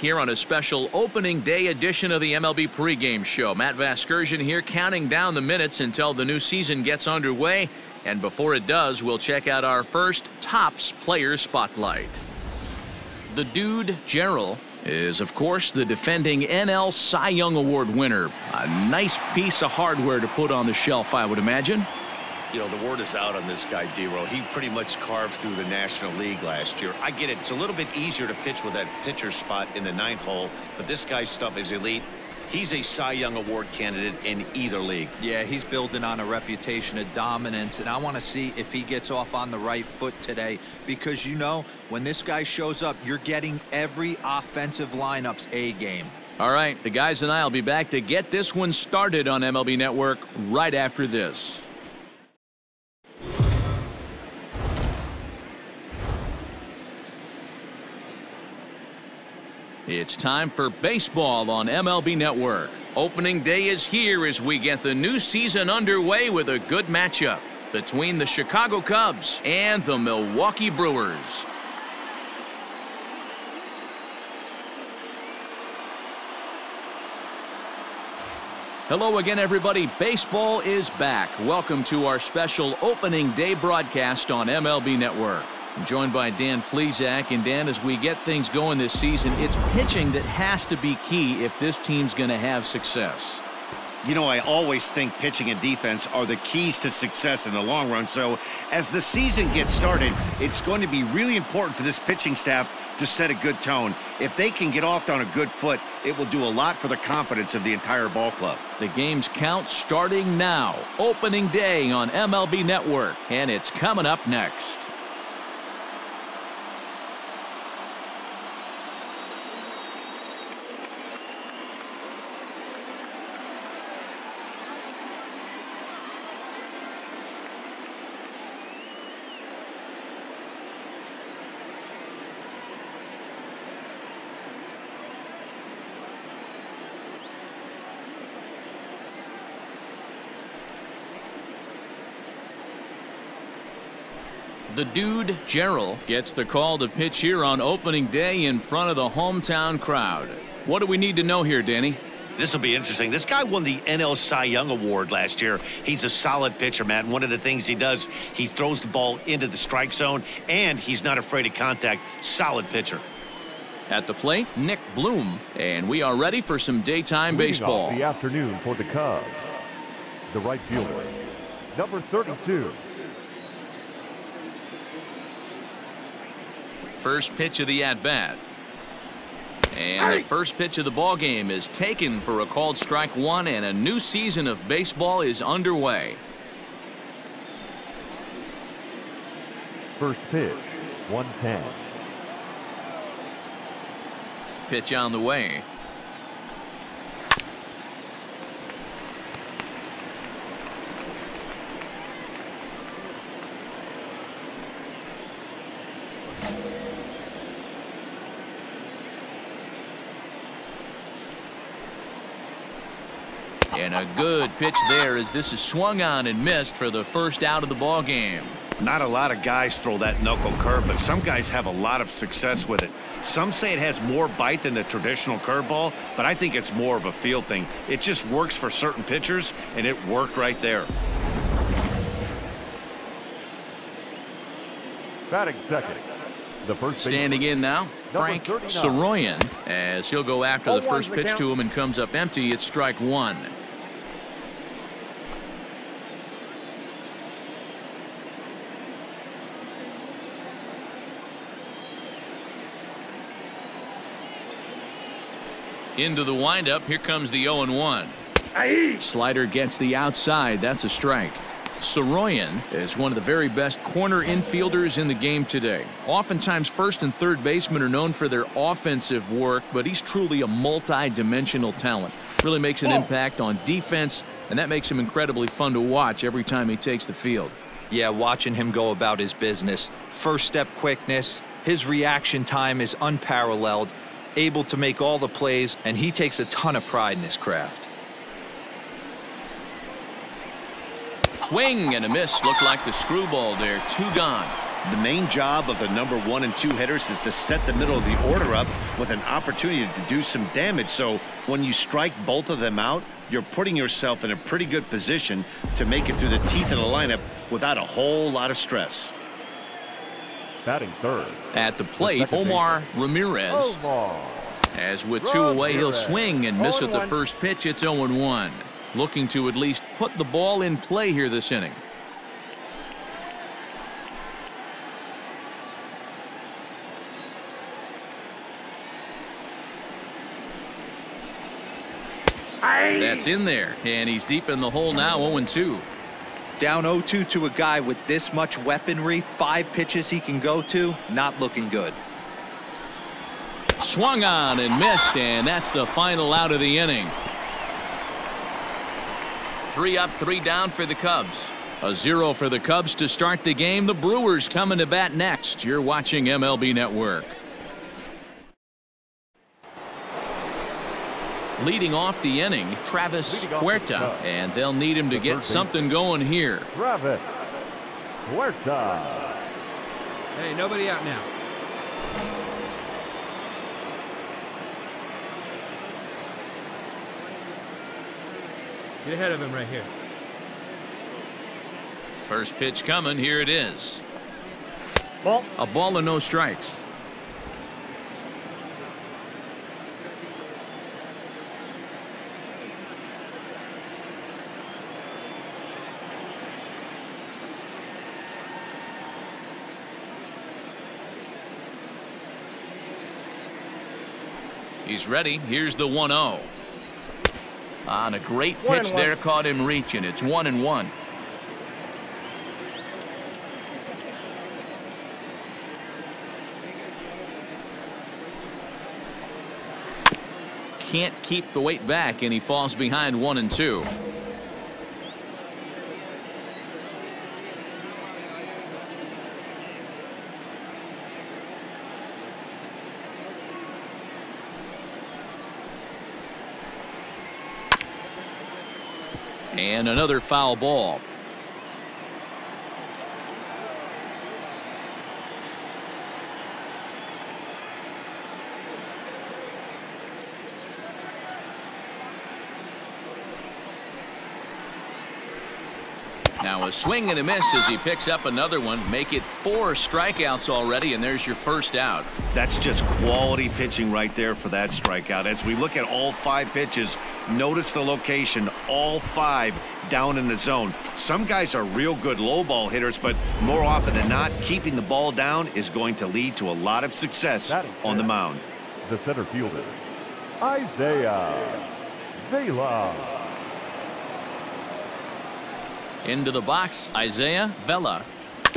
here on a special opening day edition of the MLB pregame show. Matt Vasgersian here counting down the minutes until the new season gets underway. And before it does, we'll check out our first Topps Player Spotlight. The dude, Gerald, is, of course, the defending NL Cy Young Award winner. A nice piece of hardware to put on the shelf, I would imagine. You know, the word is out on this guy, D-Row. He pretty much carved through the National League last year. I get it. It's a little bit easier to pitch with that pitcher spot in the 9th hole, but this guy's stuff is elite. He's a Cy Young Award candidate in either league. Yeah, he's building on a reputation of dominance, and I want to see if he gets off on the right foot today, because, you know, when this guy shows up, you're getting every offensive lineup's A game. All right, the guys and I will be back to get this one started on MLB Network right after this. It's time for baseball on MLB Network. Opening day is here as we get the new season underway with a good matchup between the Chicago Cubs and the Milwaukee Brewers. Hello again, everybody. Baseball is back. Welcome to our special opening day broadcast on MLB Network. I'm joined by Dan Plesac, and Dan, as we get things going this season, it's pitching that has to be key if this team's going to have success. You know, I always think pitching and defense are the keys to success in the long run. So as the season gets started, it's going to be really important for this pitching staff to set a good tone. If they can get off on a good foot, it will do a lot for the confidence of the entire ball club. The game's count starting now. Opening day on MLB Network, and it's coming up next. The dude, Gerald, gets the call to pitch here on opening day in front of the hometown crowd. What do we need to know here, Danny? This will be interesting. This guy won the NL Cy Young Award last year. He's a solid pitcher, Matt. And one of the things he does, he throws the ball into the strike zone, and he's not afraid of contact. Solid pitcher. At the plate, Nick Bloom, and we are ready for some daytime baseball. The afternoon for the Cubs. The right fielder, number 32. First pitch of the at-bat. And the first pitch of the ball game is taken for a called strike one, and a new season of baseball is underway. First pitch, 110. Pitch on the way. And a good pitch there as this is swung on and missed for the first out of the ball game. Not a lot of guys throw that knuckle curve, but some guys have a lot of success with it. Some say it has more bite than the traditional curveball, but I think it's more of a feel thing. It just works for certain pitchers, and it worked right there. Batting second. The first standing in now, Frank Soroyan, as he'll go after the first pitch to him and comes up empty. It's strike one. Into the windup. Here comes the 0-1. Slider gets the outside. That's a strike. Soroyan is one of the very best corner infielders in the game today. Oftentimes first and third basemen are known for their offensive work, but he's truly a multi-dimensional talent. Really makes an impact on defense, and that makes him incredibly fun to watch every time he takes the field. Yeah, watching him go about his business. First step quickness. His reaction time is unparalleled. Able to make all the plays, and he takes a ton of pride in his craft. Swing and a miss. Looked like the screwball there. Two gone. The main job of the number 1 and 2 hitters is to set the middle of the order up with an opportunity to do some damage. So when you strike both of them out, you're putting yourself in a pretty good position to make it through the teeth of the lineup without a whole lot of stress. Batting third. At the plate, Omar Ramirez. As with 2 away, he'll swing and miss at the first pitch. It's 0-1. Looking to at least put the ball in play here this inning. That's in there, and he's deep in the hole now. 0-2. Down 0-2 to a guy with this much weaponry, 5 pitches he can go to, not looking good. Swung on and missed, and that's the final out of the inning. 3 up, 3 down for the Cubs. A 0 for the Cubs to start the game. The Brewers coming to bat next. You're watching MLB Network. Leading off the inning, Travis Huerta, and they'll need him to get something going here. Travis Huerta. Hey, nobody out now. Get ahead of him right here. First pitch coming. Here it is. Ball. A ball and no strikes. He's ready. Here's the 1-0. On a great pitch there, caught him reaching. It's 1-1. Can't keep the weight back, and he falls behind 1-2. And another foul ball. Now a swing and a miss as he picks up another one. Make it 4 strikeouts already, and there's your first out. That's just quality pitching right there for that strikeout. As we look at all 5 pitches, notice the location, all 5 down in the zone. Some guys are real good low ball hitters, but more often than not, keeping the ball down is going to lead to a lot of success on the mound. The center fielder, Isaiah Vela. Into the box, Isaiah Vela.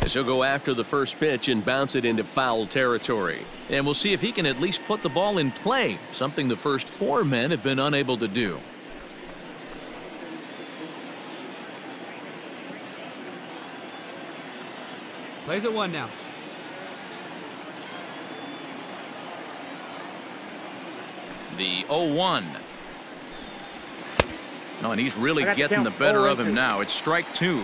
As he'll go after the first pitch and bounce it into foul territory. And we'll see if he can at least put the ball in play, something the first 4 men have been unable to do. Plays at 1 now. The 0-1. No, and he's really getting the better of him now. It's strike 2.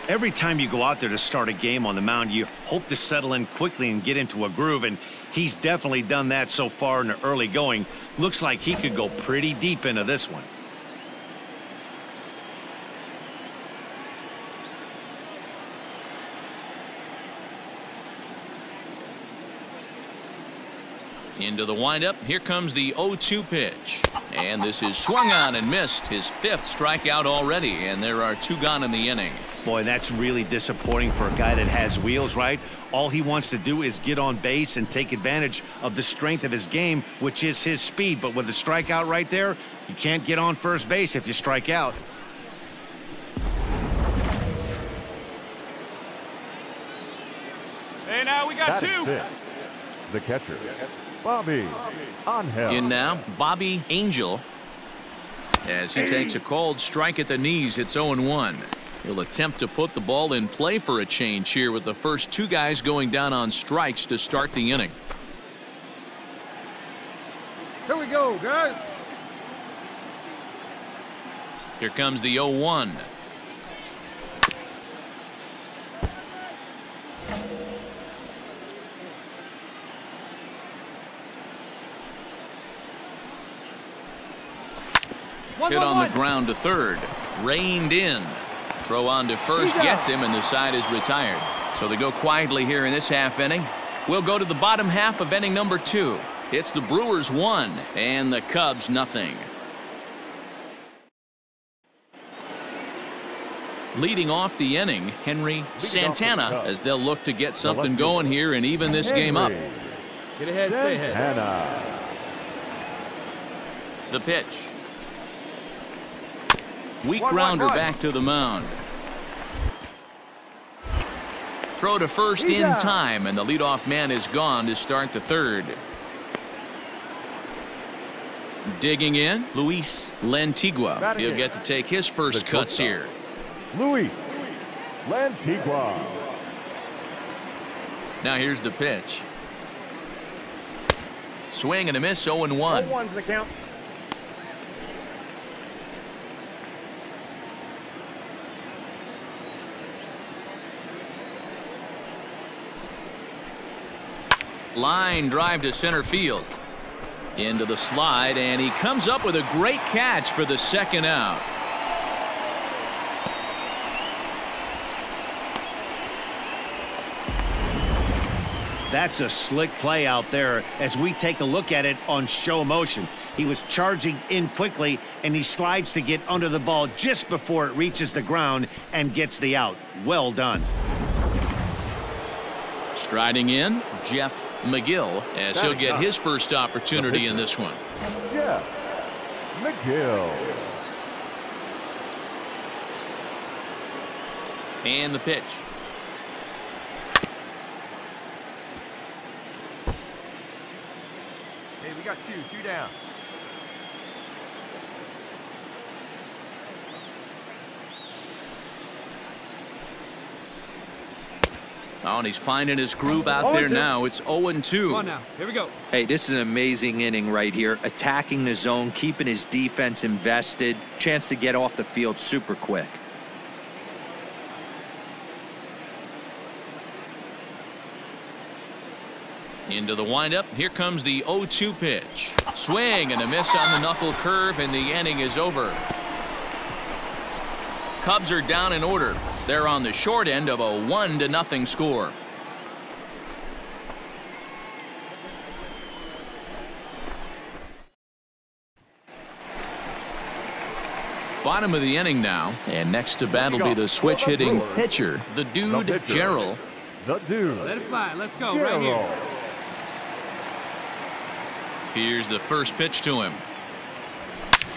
Every time you go out there to start a game on the mound, you hope to settle in quickly and get into a groove, and he's definitely done that so far in the early going. Looks like he could go pretty deep into this one. Into the windup. Here comes the 0-2 pitch. And this is swung on and missed. His 5th strikeout already, and there are 2 gone in the inning. Boy, that's really disappointing for a guy that has wheels, right? All he wants to do is get on base and take advantage of the strength of his game, which is his speed. But with the strikeout right there, you can't get on first base if you strike out. Hey, now we got 2. The catcher, Bobby Angel. In now, Bobby Angel. As he takes a called strike at the knees, it's 0-1. He'll attempt to put the ball in play for a change here with the first 2 guys going down on strikes to start the inning. Here we go, guys. Here comes the 0-1. Hit on the ground to third. Reined in. Throw on to first gets him, and the side is retired. So they go quietly here in this half inning. We'll go to the bottom half of inning number 2. It's the Brewers 1 and the Cubs nothing. Leading off the inning, Henry Santana, as they'll look to get something going here and even this game up. Get ahead, stay ahead. The pitch. Weak grounder back to the mound. Throw to first in time, and the leadoff man is gone to start the third. Digging in, Luis Lantigua. He'll get to take his first cuts here. Luis Lantigua. Now here's the pitch. Swing and a miss, 0-1. 0-1's the count. Line drive to center field. Into the slide, and he comes up with a great catch for the second out. That's a slick play out there as we take a look at it on show motion. He was charging in quickly, and he slides to get under the ball just before it reaches the ground and gets the out. Well done. Striding in, Jeff McGill, as he'll get his first opportunity in this one. Jeff McGill. And the pitch. Hey, we got two down. Oh, and he's finding his groove out there now. It's 0-2. Come on now. Here we go. Hey, this is an amazing inning right here. Attacking the zone, keeping his defense invested. Chance to get off the field super quick. Into the windup. Here comes the 0-2 pitch. Swing and a miss on the knuckle curve, and the inning is over. Cubs are down in order. They're on the short end of a 1-0 score. Bottom of the inning now, and next to bat will be the switch hitting pitcher, the dude Gerald. The dude. Let it fly. Let's go right here. Here's the first pitch to him.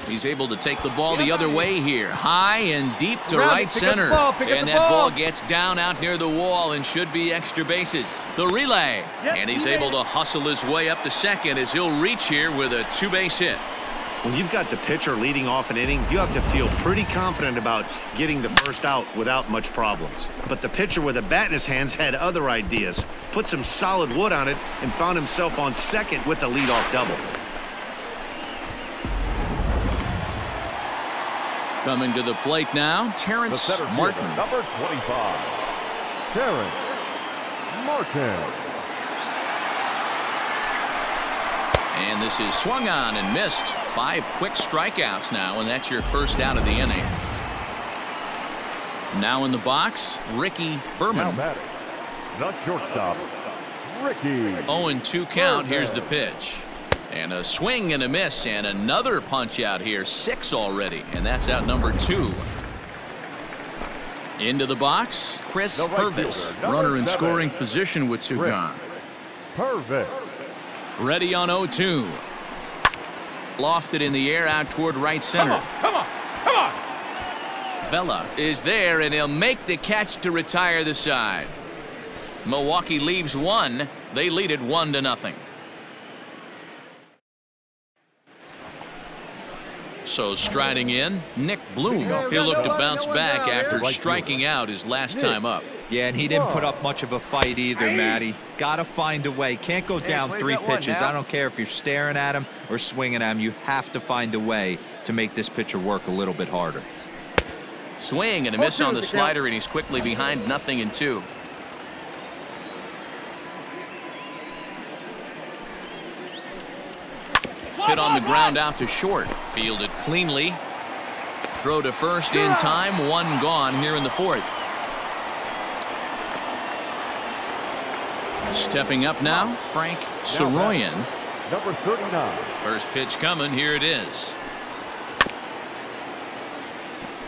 He's able to take the ball the other way here, high and deep to right center. And that ball gets down out near the wall and should be extra bases. The relay, and he's able to hustle his way up to second as he'll reach here with a 2-base hit. When you've got the pitcher leading off an inning, you have to feel pretty confident about getting the first out without much problems. But the pitcher with a bat in his hands had other ideas, put some solid wood on it, and found himself on second with a leadoff double. Coming to the plate now, Terrence Martin. Number 25, Terrence Martin. And this is swung on and missed. 5 quick strikeouts now, and that's your first out of the inning. Now in the box, Ricky Berman. The shortstop, Ricky. 0-2 count. Here's the pitch. And a swing and a miss, and another punch out here. 6 already, and that's out number 2. Into the box, Chris Purvis. Runner in scoring position with 2 gone. Purvis. Ready on 0-2. Lofted in the air out toward right center. Come on. Vela is there, and he'll make the catch to retire the side. Milwaukee leaves 1. They lead it 1-0. So striding in, Nick Bloom. He'll look to bounce back after striking out his last time up. Yeah, and he didn't put up much of a fight either, Matty. Got to find a way. Can't go down 3 pitches. I don't care if you're staring at him or swinging at him. You have to find a way to make this pitcher work a little bit harder. Swing and a miss on the slider, and he's quickly behind 0-2. Hit on the ground out to short. Fielded cleanly. throw to first in time. One gone here in the fourth. Stepping up now, Frank Soroyan. Number 39. First pitch coming. Here it is.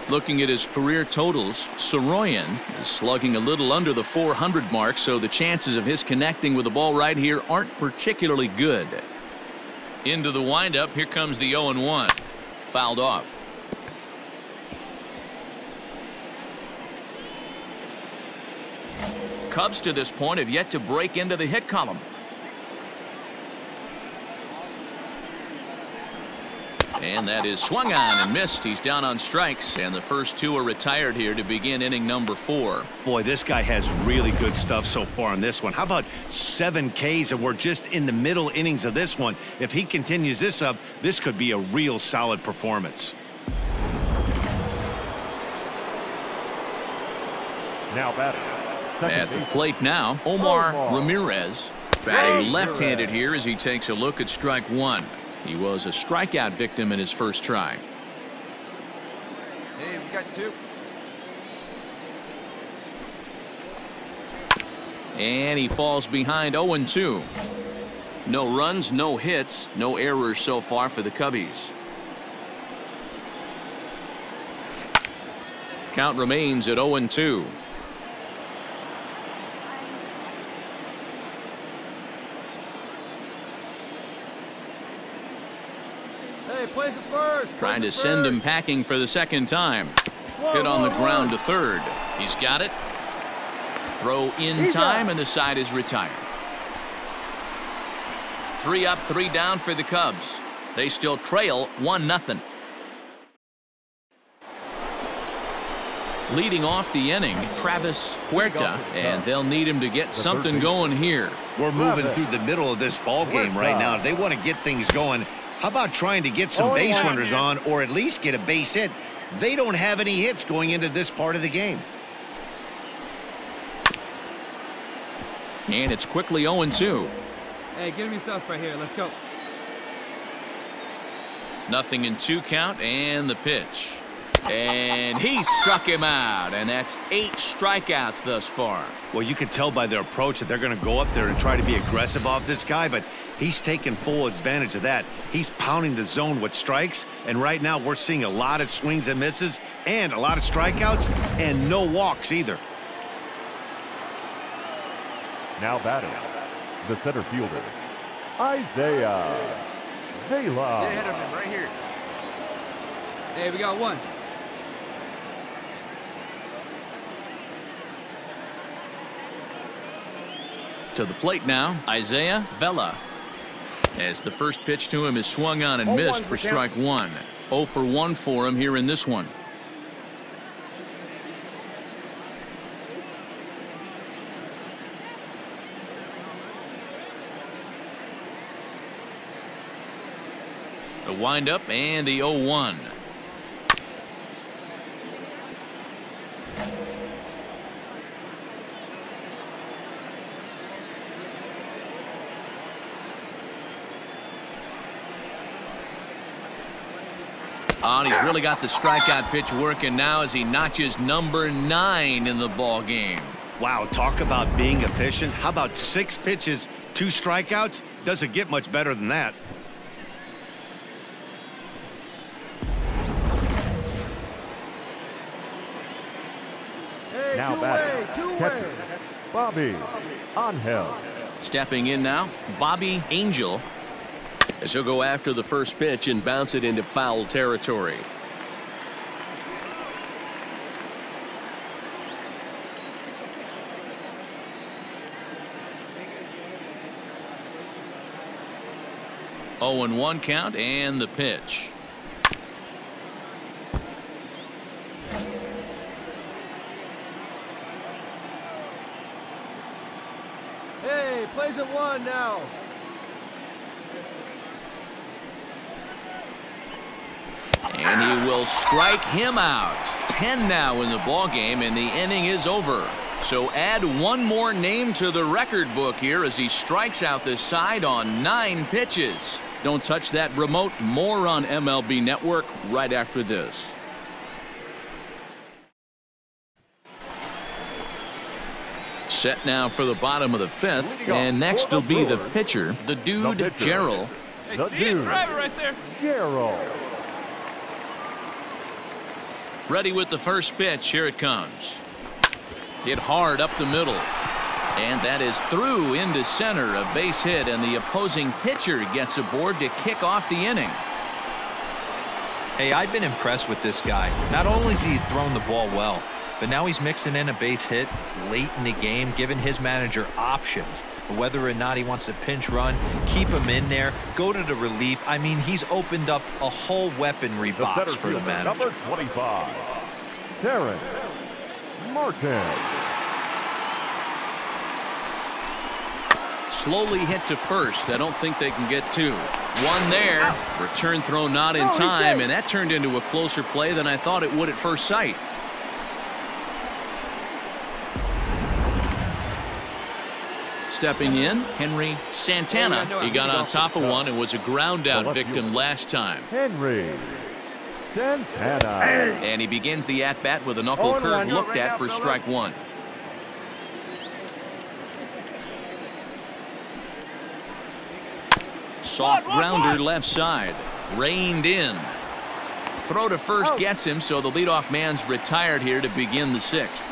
Looking at his career totals, Soroyan is slugging a little under the 400 mark, so the chances of his connecting with the ball right here aren't particularly good. Into the windup. Here comes the 0-1. Fouled off. Cubs to this point have yet to break into the hit column. And that is swung on and missed. He's down on strikes, and the first two are retired here to begin inning number 4. Boy, this guy has really good stuff so far on this one. How about 7 Ks, and we're just in the middle innings of this one. If he continues this up, this could be a real solid performance. Now batting. At the plate now, Omar Ramirez, batting left-handed here as he takes a look at strike 1. He was a strikeout victim in his first try. Hey, we got 2. And he falls behind 0-2. No runs, no hits, no errors so far for the Cubbies. Count remains at 0-2. Plays it first. Trying to send him packing for the second time. Hit on the ground to third. He's got it. Throw in time, and the side is retired. 3 up, 3 down for the Cubs. They still trail 1-0. Leading off the inning, Travis Huerta, and they'll need him to get something going here. We're moving through the middle of this ball game right now. They want to get things going. How about trying to get some base runners on, or at least get a base hit? They don't have any hits going into this part of the game. And it's quickly 0-2. Hey, give me stuff right here. Let's go. Nothing in 2 count, and the pitch. And he struck him out, and that's 8 strikeouts thus far. Well, you can tell by their approach that they're going to go up there and try to be aggressive off this guy, but he's taking full advantage of that. He's pounding the zone with strikes, and right now we're seeing a lot of swings and misses and a lot of strikeouts and no walks either. Now batting, the center fielder, Isaiah Vela. Get ahead of him right here. Hey, we got 1. To the plate now, Isaiah Vela. As the first pitch to him is swung on and missed for strike 1. 0 for 1 for him here in this one. The windup and the 0-1. Oh, and he's really got the strikeout pitch working now as he notches number 9 in the ball game. Wow, talk about being efficient. How about 6 pitches, 2 strikeouts? Doesn't get much better than that. Hey, Now batting, Bobby Angel. Stepping in now, Bobby Angel, as he'll go after the first pitch and bounce it into foul territory. Oh, and 1 count and the pitch. Hey, plays at 1 now. And he will strike him out. 10 now in the ball game, and the inning is over. So add 1 more name to the record book here as he strikes out this side on 9 pitches. Don't touch that remote. More on MLB Network right after this. Set now for the bottom of the fifth, and next will be the pitcher, the dude, Gerald. Hey, see it, driver right there. Gerald. Ready with the first pitch. Here it comes. Hit hard up the middle. And that is through into center. A base hit, and the opposing pitcher gets aboard to kick off the inning. Hey, I've been impressed with this guy. Not only has he thrown the ball well, but now he's mixing in a base hit late in the game, giving his manager options. Whether or not he wants to pinch run, keep him in there, go to the relief. I mean, he's opened up a whole weaponry box for the manager. Number 25, Terrence Martin. Slowly hit to first. I don't think they can get two. One there. Return throw not in time, and that turned into a closer play than I thought it would at first sight. Stepping in, Henry Santana. He got on top of one and was a ground out victim last time. Henry Santana. And he begins the at-bat with a knuckle curve looked at for strike one. Soft grounder left side. Reined in. Throw to first gets him, so the leadoff man's retired here to begin the sixth.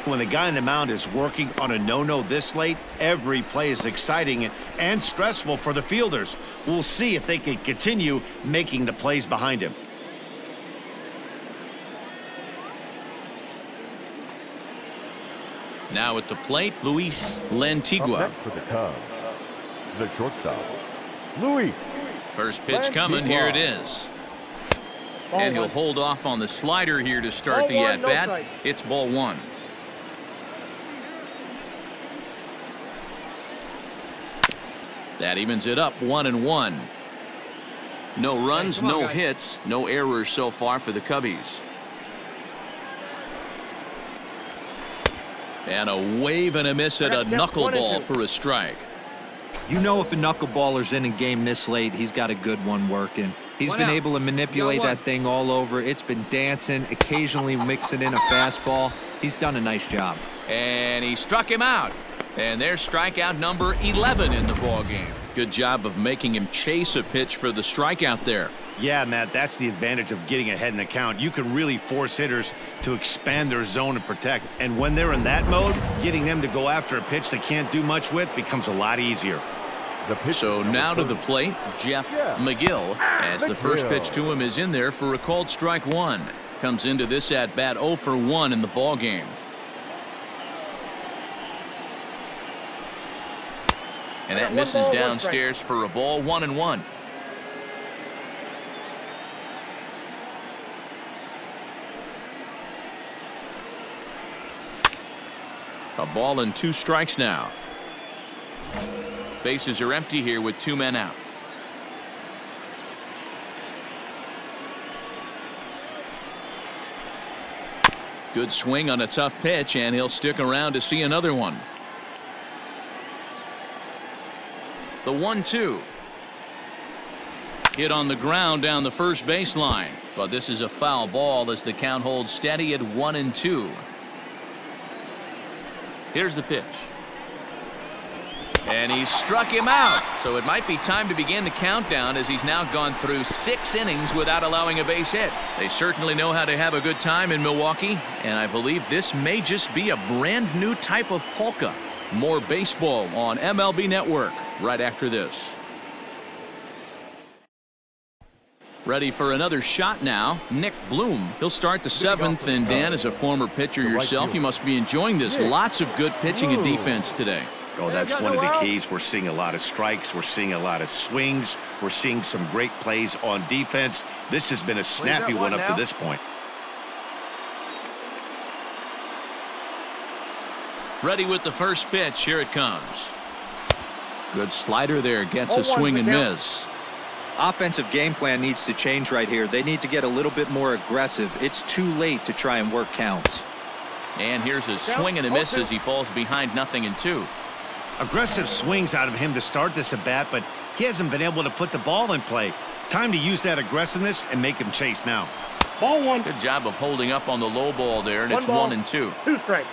When the guy on the mound is working on a no-no this late, every play is exciting and stressful for the fielders. We'll see if they can continue making the plays behind him. Now at the plate, Luis Lantigua. Up next for the Cubs, the shortstop, Luis. First pitch coming. Here it is. And he'll hold off on the slider here to start the at-bat. It's ball one. That evens it up 1-1. No runs, no hits, no errors so far for the Cubbies. And a wave and a miss at a knuckleball for a strike. You know, if a knuckleballer's in a game this late, he's got a good one working. He's been able to manipulate that thing all over. It's been dancing, occasionally mixing in a fastball. He's done a nice job. And he struck him out. And there's strikeout number 11 in the ball game. Good job of making him chase a pitch for the strikeout there. Yeah, Matt, that's the advantage of getting ahead in the count. You can really force hitters to expand their zone and protect. And when they're in that mode, getting them to go after a pitch they can't do much with becomes a lot easier. So now to the plate, Jeff McGill, as the first pitch to him is in there for a called strike one. Comes into this at bat 0 for 1 in the ball game. And that misses downstairs for a ball, 1-1. A ball and 2 strikes now. Bases are empty here with 2 men out. Good swing on a tough pitch, and he'll stick around to see another one. The 1-2. Hit on the ground down the first baseline, but this is a foul ball as the count holds steady at 1-2. Here's the pitch. And he struck him out, so it might be time to begin the countdown as he's now gone through 6 innings without allowing a base hit. They certainly know how to have a good time in Milwaukee, and I believe this may just be a brand new type of polka. More baseball on MLB Network right after this. Ready for another shot now, Nick Bloom. He'll start the 7th, and Dan, as a former pitcher yourself, you must be enjoying this. Lots of good pitching and defense today. Oh, that's one of the keys. We're seeing a lot of strikes. We're seeing a lot of swings. We're seeing some great plays on defense. This has been a snappy one up to this point. Ready with the first pitch. Here it comes. Good slider there. Gets a swing and miss. Offensive game plan needs to change right here. They need to get a little bit more aggressive. It's too late to try and work counts. And here's a swing and a miss as he falls behind 0-2. Aggressive swings out of him to start this at bat, but he hasn't been able to put the ball in play. Time to use that aggressiveness and make him chase now. Ball one. Good job of holding up on the low ball there, and it's 1-2. 2 strikes.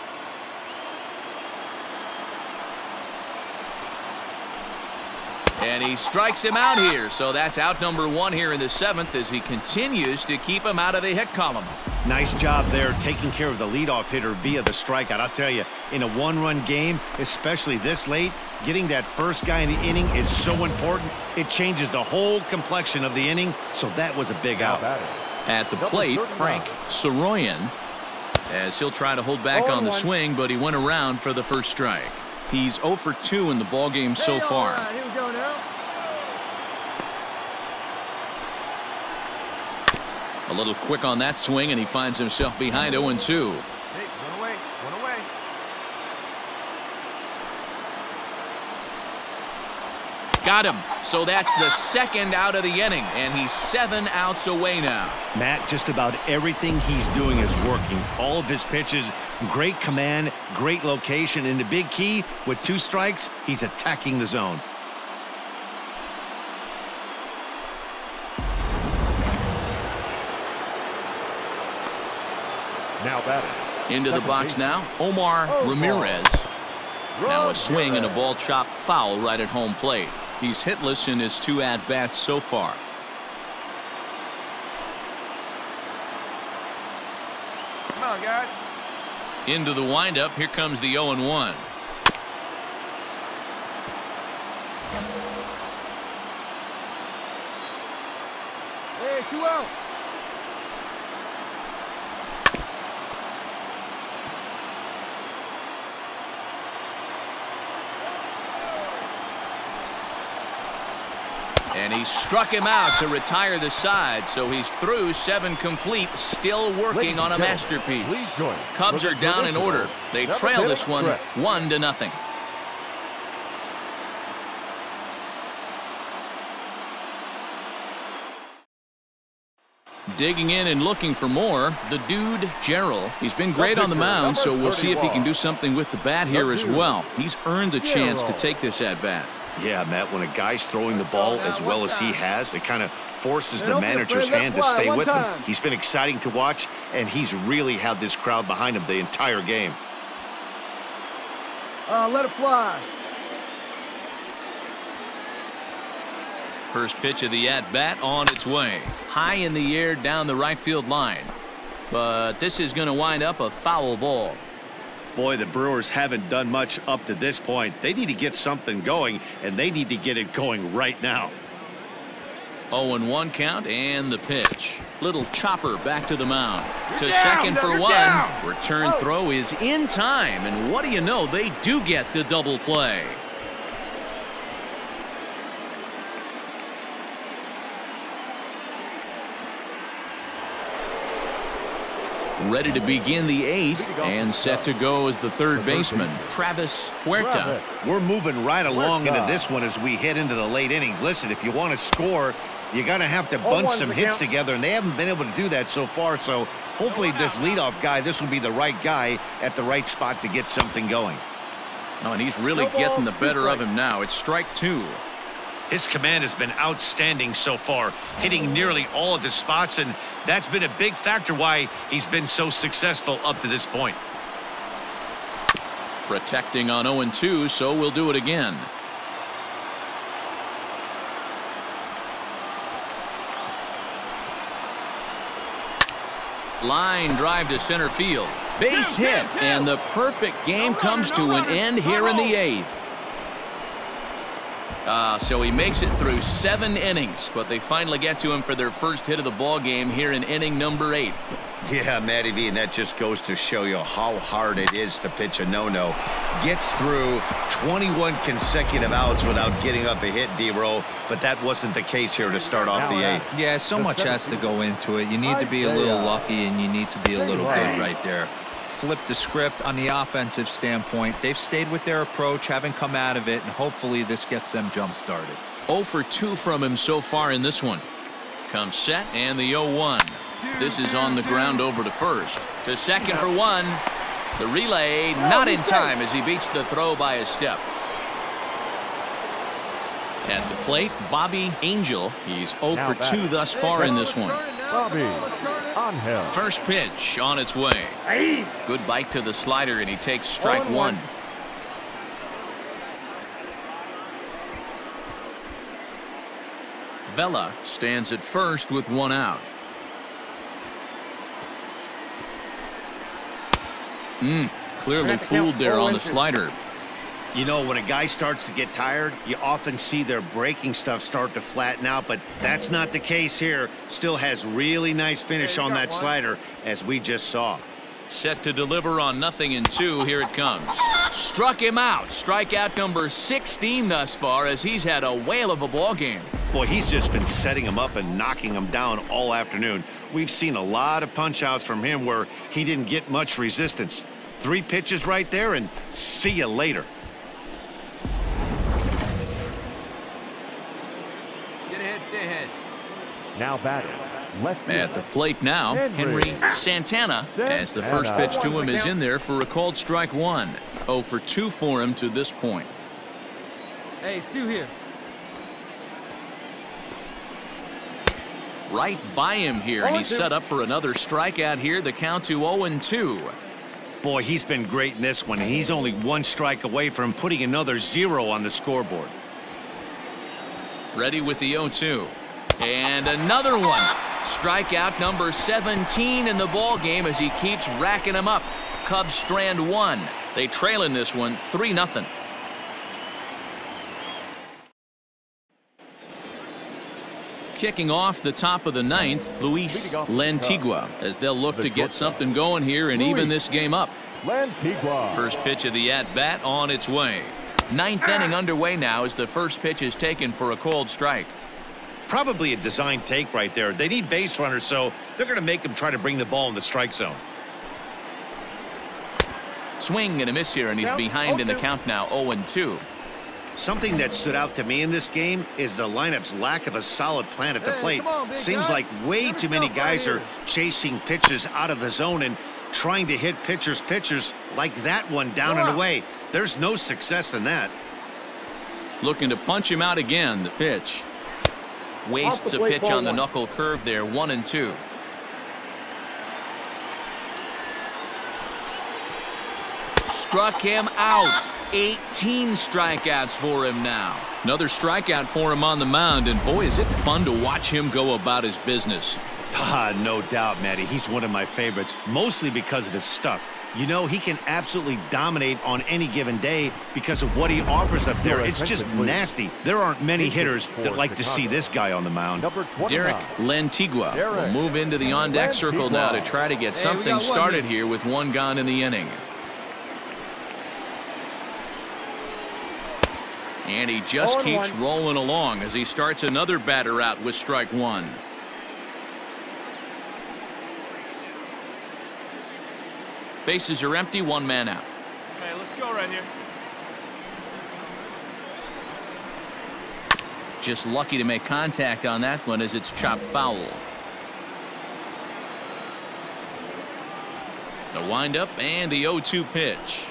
And he strikes him out here, so that's out number 1 here in the 7th as he continues to keep him out of the hit column. Nice job there taking care of the leadoff hitter via the strikeout. I'll tell you, in a one-run game, especially this late, getting that first guy in the inning is so important. It changes the whole complexion of the inning, so that was a big out. At the plate, Frank Soroyan, as he'll try to hold back on the swing, but he went around for the first strike. He's 0 for 2 in the ballgame so far. Right, here we go now. A little quick on that swing, and he finds himself behind 0-2. Hey, one away, one away. Got him. So that's the 2nd out of the inning, and he's 7 outs away now. Matt, just about everything he's doing is working. All of his pitches, great command, great location, and the big key, with 2 strikes, he's attacking the zone. Now batting. Into the box now, Omar Ramirez. Now a swing and a ball chopped foul right at home plate. He's hitless in his 2 at-bats so far. Come on, guys. Into the windup, here comes the 0-1. Hey, 2 outs. And he struck him out to retire the side, so he's through 7 complete, still working on a masterpiece. Cubs are down in order. They trail this one 1-0. Digging in and looking for more, the dude, Gerald. He's been great on the mound, so we'll see if he can do something with the bat here as well. He's earned the chance to take this at-bat. Yeah, Matt, when a guy's throwing the ball as well as he has, it kind of forces the manager's hand to stay with him. He's been exciting to watch, and he's really had this crowd behind him the entire game. Let it fly. First pitch of the at-bat on its way. High in the air down the right field line. But this is going to wind up a foul ball. Boy, the Brewers haven't done much up to this point. They need to get something going, and they need to get it going right now. 0-1 count and the pitch. Little chopper back to the mound. To second for 1. Return throw is in time, and what do you know? They do get the double play. Ready to begin the 8th and set to go as the 3rd baseman, Travis Huerta. We're moving right along into this one as we head into the late innings. Listen, if you want to score, you got to have to bunch some hits together, and they haven't been able to do that so far. So hopefully this leadoff guy, this will be the right guy at the right spot to get something going. Oh, and he's really getting the better of him now. It's strike 2. His command has been outstanding so far, hitting nearly all of his spots, and that's been a big factor why he's been so successful up to this point. Protecting on 0-2, so we'll do it again. Line drive to center field. Base hit, and the perfect game comes to an end here in the 8th. So he makes it through 7 innings, but they finally get to him for their first hit of the ball game here in inning number 8. Yeah, Matty V, and that just goes to show you how hard it is to pitch a no-no. Gets through 21 consecutive outs without getting up a hit, D-Row, but that wasn't the case here to start off the 8th. Yeah, so much has to go into it. You need to be a little lucky, and you need to be a little good right there. Flip the script on the offensive standpoint. They've stayed with their approach, haven't come out of it, and hopefully this gets them jump-started. 0 for 2 from him so far in this one. Comes set, and the 0-1. This is on the ground over to first. To second for 1. The relay not in time as he beats the throw by a step. At the plate, Bobby Angel. He's 0 for 2 thus far in this one. Bobby. On him. First pitch on its way. Good bite to the slider, and he takes strike one. Vela stands at first with one out. Clearly fooled there on the slider. You know, when a guy starts to get tired, you often see their breaking stuff start to flatten out, but that's not the case here. Still has really nice finish on that slider, as we just saw. Set to deliver on 0-2. Here it comes. Struck him out. Strikeout number 16 thus far, as he's had a whale of a ball game. Boy, he's just been setting him up and knocking him down all afternoon. We've seen a lot of punch outs from him where he didn't get much resistance. 3 pitches right there, and see you later. Get ahead, stay ahead. Now batting. Left field. At the plate now, Henry Santana, as the first pitch to him is in there for a called strike one. 0 for 2 for him to this point. Hey, 2 here. Right by him here, and he's set up for another strikeout here. The count to 0-2. Boy, he's been great in this one. He's only 1 strike away from putting another 0 on the scoreboard. Ready with the 0-2. And another one. Strikeout number 17 in the ball game as he keeps racking them up. Cubs strand 1. They trail in this one 3-0. Kicking off the top of the 9th, Luis Lantigua, as they'll look to get something going here and even this game up. Lantigua. First pitch of the at-bat on its way. 9th inning underway now as the first pitch is taken for a called strike. Probably a design take right there. They need base runners, so they're going to make him try to bring the ball in the strike zone. Swing and a miss here, and he's behind in the count now, 0-2. Something that stood out to me in this game is the lineup's lack of a solid plan at the plate. Seems like way too many guys are chasing pitches out of the zone and trying to hit pitchers like that one down and away. There's no success in that. Looking to punch him out again. The pitch. Wastes a pitch on the knuckle curve there, 1-2. Struck him out. 18 strikeouts for him now. Another strikeout for him on the mound, and boy, is it fun to watch him go about his business. No doubt, Matty. He's one of my favorites, mostly because of his stuff. You know, he can absolutely dominate on any given day because of what he offers up there. It's just nasty. There aren't many hitters that like to see this guy on the mound. Derek Lantigua will move into the on-deck circle now to try to get something started here with 1 gone in the inning. And he just keeps rolling along as he starts another batter out with strike 1. Bases are empty, 1 man out. Hey, let's go right here. Just lucky to make contact on that one as it's chopped foul. The windup and the 0-2 pitch.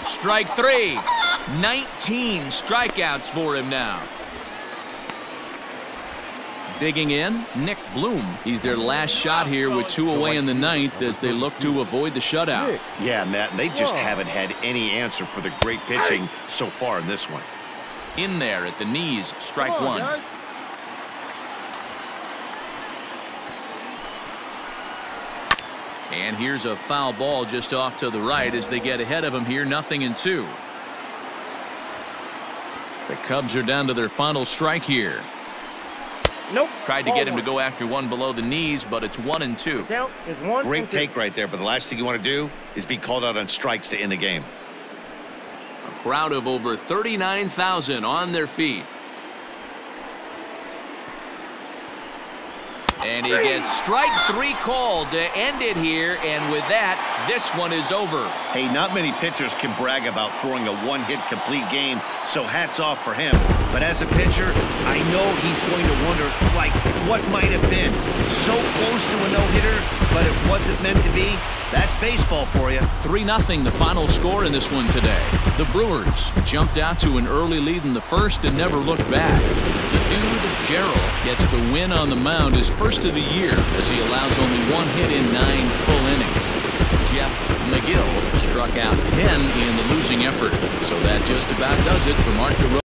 Strike 3. 19 strikeouts for him now. Digging in, Nick Bloom. He's their last shot here with 2 away in the 9th as they look to avoid the shutout. Yeah, Matt, and they just haven't had any answer for the great pitching so far in this one. In there at the knees, strike 1. Guys. And here's a foul ball just off to the right as they get ahead of him here, 0-2. The Cubs are down to their final strike here. Nope. Tried to get him to go after one below the knees, but it's 1-2. Count is 1. Great take right there, but the last thing you want to do is be called out on strikes to end the game. A crowd of over 39,000 on their feet. And he gets strike 3 called to end it here, and with that, this one is over. Hey, not many pitchers can brag about throwing a one-hit complete game, so hats off for him. But as a pitcher, I know he's going to wonder, like, what might have been. So close to a no-hitter, but it wasn't meant to be. That's baseball for you. 3-0 the final score in this one today. The Brewers jumped out to an early lead in the first and never looked back. The dude, Gerald, gets the win on the mound, his first of the year, as he allows only 1 hit in 9 full innings. Jeff McGill struck out 10 in the losing effort. So that just about does it for Mark DeRosa.